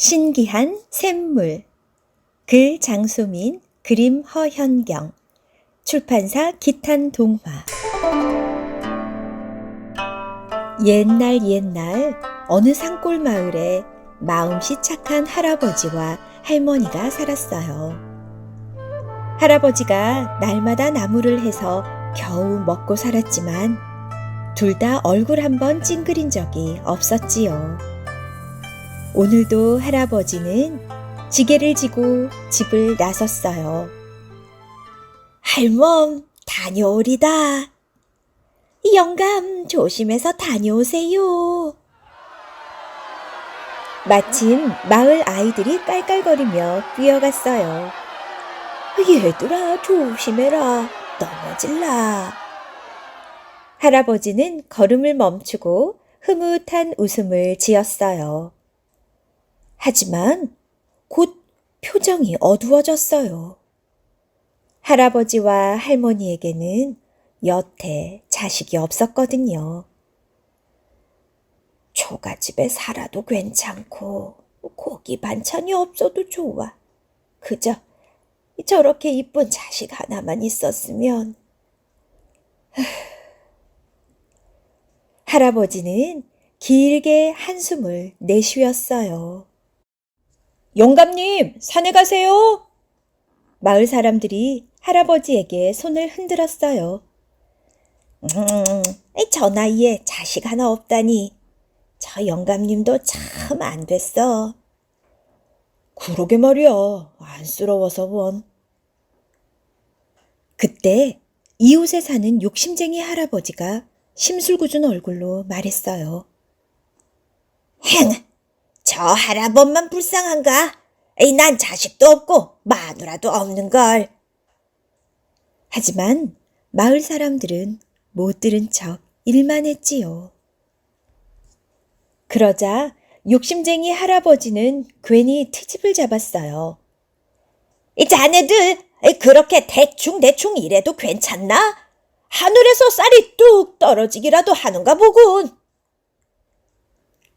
신기한 샘물. 글 장소민, 그림 허현경. 출판사 기탄 동화. 옛날 어느 산골 마을에 마음씨 착한 할아버지와 할머니가 살았어요. 할아버지가 날마다 나무를 해서 겨우 먹고 살았지만 둘 다 얼굴 한번 찡그린 적이 없었지요. 오늘도 할아버지는 지게를 지고 집을 나섰어요. 할멈, 다녀오리다. 영감, 조심해서 다녀오세요. 마침 마을 아이들이 깔깔거리며 뛰어갔어요. 얘들아, 조심해라. 넘어질라. 할아버지는 걸음을 멈추고 흐뭇한 웃음을 지었어요. 하지만 곧 표정이 어두워졌어요. 할아버지와 할머니에게는 여태 자식이 없었거든요. 초가집에 살아도 괜찮고 고기 반찬이 없어도 좋아. 그저 저렇게 이쁜 자식 하나만 있었으면. 할아버지는 길게 한숨을 내쉬었어요. 영감님, 산에 가세요. 마을 사람들이 할아버지에게 손을 흔들었어요. 저 나이에 자식 하나 없다니. 저 영감님도 참 안 됐어. 그러게 말이야. 안쓰러워서 원. 그때 이웃에 사는 욕심쟁이 할아버지가 심술궂은 얼굴로 말했어요. 저 할아범만 불쌍한가? 난 자식도 없고 마누라도 없는걸. 하지만 마을 사람들은 못 들은 척 일만 했지요. 그러자 욕심쟁이 할아버지는 괜히 트집을 잡았어요. 자네들 그렇게 대충 일해도 괜찮나? 하늘에서 쌀이 뚝 떨어지기라도 하는가 보군.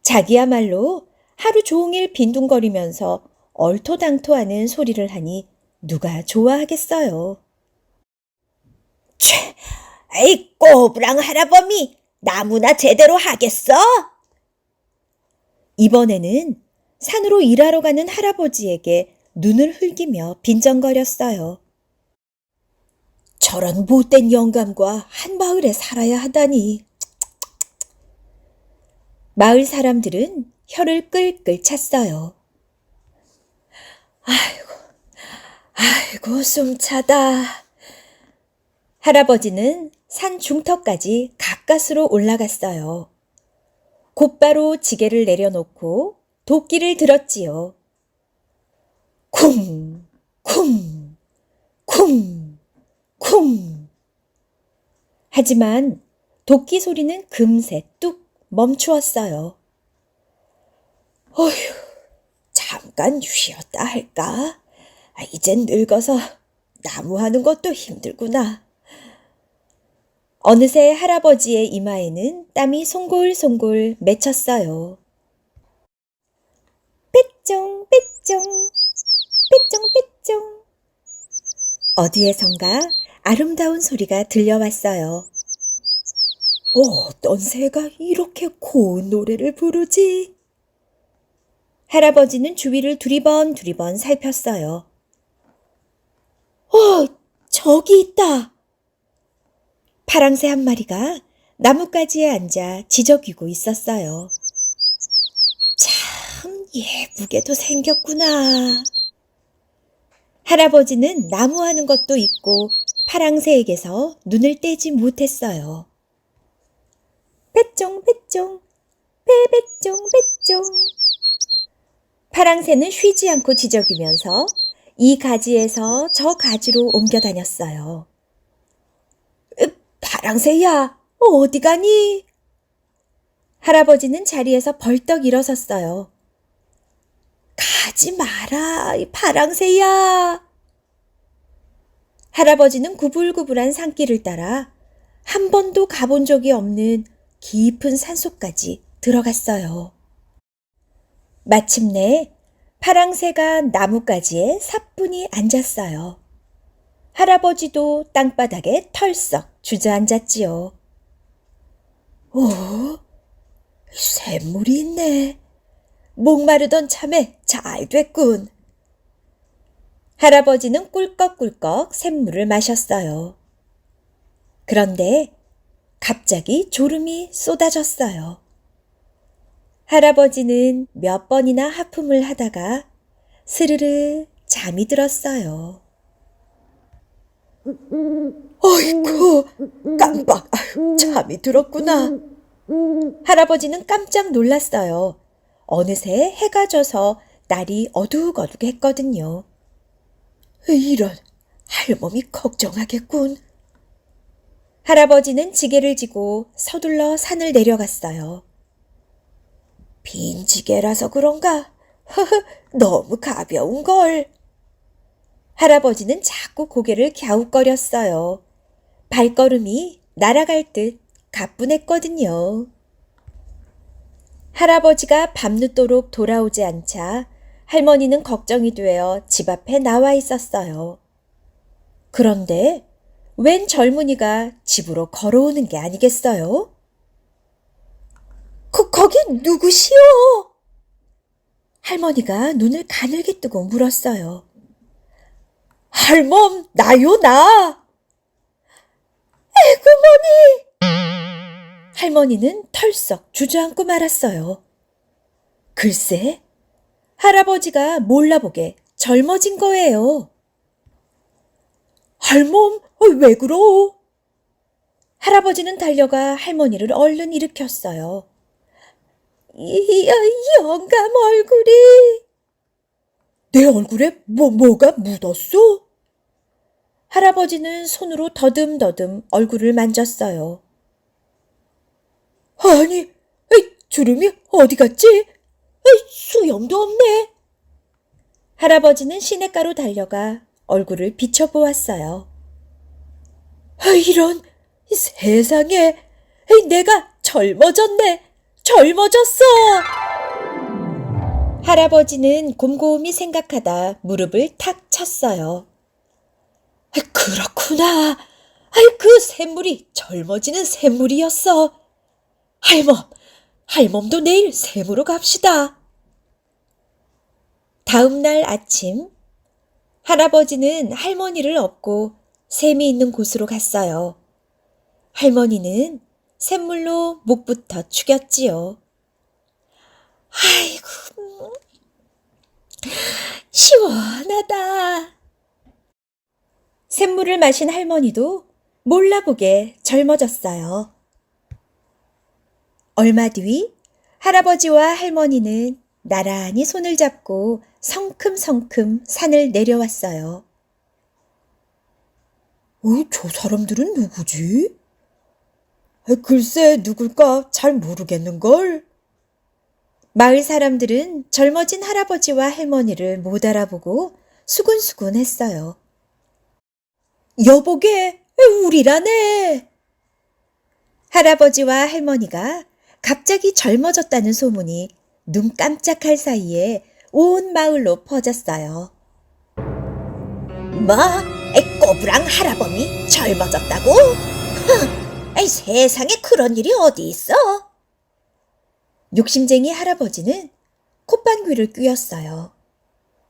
자기야말로 하루 종일 빈둥거리면서 얼토당토하는 소리를 하니 누가 좋아하겠어요. 꼬부랑 할아범이 나무나 제대로 하겠어? 이번에는 산으로 일하러 가는 할아버지에게 눈을 흘기며 빈정거렸어요. 저런 못된 영감과 한 마을에 살아야 하다니. 마을 사람들은 혀를 끌끌 찼어요. 아이고 숨차다. 할아버지는 산 중턱까지 가까스로 올라갔어요. 곧바로 지게를 내려놓고 도끼를 들었지요. 쿵, 쿵, 쿵, 쿵. 하지만 도끼 소리는 금세 뚝 멈추었어요. 어휴, 잠깐 쉬었다 할까? 이젠 늙어서 나무하는 것도 힘들구나. 어느새 할아버지의 이마에는 땀이 송골송골 맺혔어요. 빼쫑 빼쫑 빼쫑 빼쫑. 어디에선가 아름다운 소리가 들려왔어요. 어떤 새가 이렇게 고운 노래를 부르지? 할아버지는 주위를 두리번 살폈어요. 저기 있다. 파랑새 한 마리가 나뭇가지에 앉아 지저귀고 있었어요. 참 예쁘게도 생겼구나. 할아버지는 나무하는 것도 잊고 파랑새에게서 눈을 떼지 못했어요. 빼쫑 빼쫑 빼빼쫑 빼쫑. 파랑새는 쉬지 않고 지저귀면서 이 가지에서 저 가지로 옮겨 다녔어요. 파랑새야, 어디 가니? 할아버지는 자리에서 벌떡 일어섰어요. 가지 마라, 파랑새야. 할아버지는 구불구불한 산길을 따라 한 번도 가본 적이 없는 깊은 산속까지 들어갔어요. 마침내 파랑새가 나뭇가지에 사뿐히 앉았어요. 할아버지도 땅바닥에 털썩 주저앉았지요. 오, 샘물이 있네. 목마르던 참에 잘 됐군. 할아버지는 꿀꺽꿀꺽 샘물을 마셨어요. 그런데 갑자기 졸음이 쏟아졌어요. 할아버지는 몇 번이나 하품을 하다가 스르르 잠이 들었어요. 어이쿠, 깜빡, 잠이 들었구나. 할아버지는 깜짝 놀랐어요. 어느새 해가 져서 날이 어둑어둑했거든요. 이런, 할멈이 걱정하겠군. 할아버지는 지게를 지고 서둘러 산을 내려갔어요. 빈 지게라서 그런가? 너무 가벼운걸. 할아버지는 자꾸 고개를 갸웃거렸어요. 발걸음이 날아갈 듯 가뿐했거든요. 할아버지가 밤늦도록 돌아오지 않자 할머니는 걱정이 되어 집 앞에 나와 있었어요. 그런데 웬 젊은이가 집으로 걸어오는 게 아니겠어요? 거기 누구시오? 할머니가 눈을 가늘게 뜨고 물었어요. 할멈, 나요, 나! 에구머니! 할머니는 털썩 주저앉고 말았어요. 글쎄, 할아버지가 몰라보게 젊어진 거예요. 할멈, 왜 그러? 할아버지는 달려가 할머니를 얼른 일으켰어요. 영감 얼굴이. 내 얼굴에 뭐가 묻었어? 할아버지는 손으로 더듬더듬 얼굴을 만졌어요. 아니, 주름이 어디 갔지? 수염도 없네. 할아버지는 시냇가로 달려가 얼굴을 비춰보았어요. 이런, 세상에, 내가 젊어졌네. 젊어졌어! 할아버지는 곰곰이 생각하다 무릎을 탁 쳤어요. 그렇구나. 그 샘물이 젊어지는 샘물이었어. 할멈도 내일 샘으로 갑시다. 다음 날 아침, 할아버지는 할머니를 업고 샘이 있는 곳으로 갔어요. 할머니는 샘물로 목부터 축였지요. 아이고, 시원하다. 샘물을 마신 할머니도 몰라보게 젊어졌어요. 얼마 뒤 할아버지와 할머니는 나란히 손을 잡고 성큼성큼 산을 내려왔어요. 저 사람들은 누구지? 글쎄 누굴까 잘 모르겠는걸. 마을 사람들은 젊어진 할아버지와 할머니를 못 알아보고 수군수군 했어요. 여보게, 우리라네. 할아버지와 할머니가 갑자기 젊어졌다는 소문이 눈 깜짝할 사이에 온 마을로 퍼졌어요. 뭐? 꼬부랑 할아범이 젊어졌다고? 세상에 그런 일이 어디 있어? 욕심쟁이 할아버지는 콧방귀를 뀌었어요.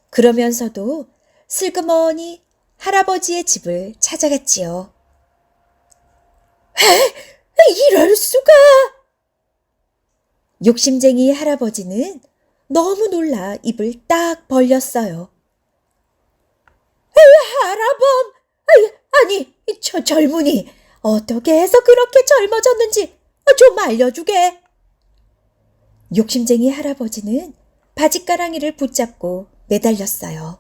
그러면서도 슬그머니 할아버지의 집을 찾아갔지요. 이럴 수가! 욕심쟁이 할아버지는 너무 놀라 입을 딱 벌렸어요. 할아범! 아니, 저 젊은이 어떻게 해서 그렇게 젊어졌는지 좀 알려주게. 욕심쟁이 할아버지는 바짓가랑이를 붙잡고 매달렸어요.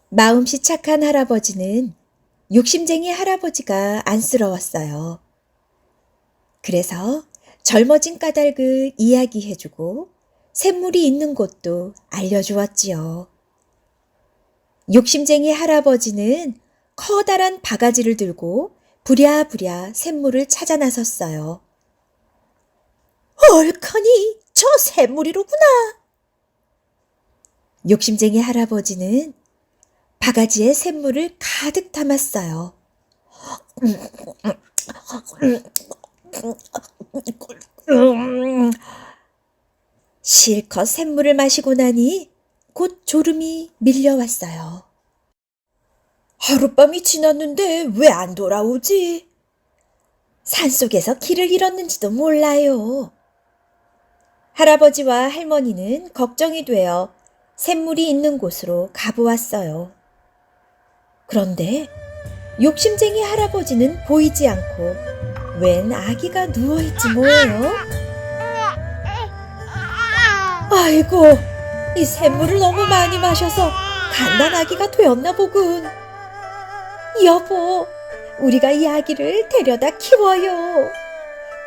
마음씨 착한 할아버지는 욕심쟁이 할아버지가 안쓰러웠어요. 그래서 젊어진 까닭을 이야기해주고 샘물이 있는 곳도 알려주었지요. 욕심쟁이 할아버지는 커다란 바가지를 들고 부랴부랴 샘물을 찾아 나섰어요. 얼커니 저 샘물이로구나. 욕심쟁이 할아버지는 바가지에 샘물을 가득 담았어요. 실컷 샘물을 마시고 나니 곧 졸음이 밀려왔어요. 하룻밤이 지났는데 왜 안 돌아오지? 산속에서 길을 잃었는지도 몰라요. 할아버지와 할머니는 걱정이 되어 샘물이 있는 곳으로 가보았어요. 그런데 욕심쟁이 할아버지는 보이지 않고 웬 아기가 누워있지 뭐예요? 아이고, 이 샘물을 너무 많이 마셔서 갓난 아기가 되었나 보군. 여보, 우리가 이 아기를 데려다 키워요.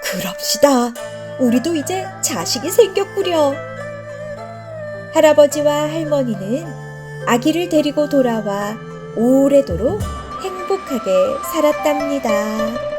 그럽시다. 우리도 이제 자식이 생겼구려. 할아버지와 할머니는 아기를 데리고 돌아와 오래도록 행복하게 살았답니다.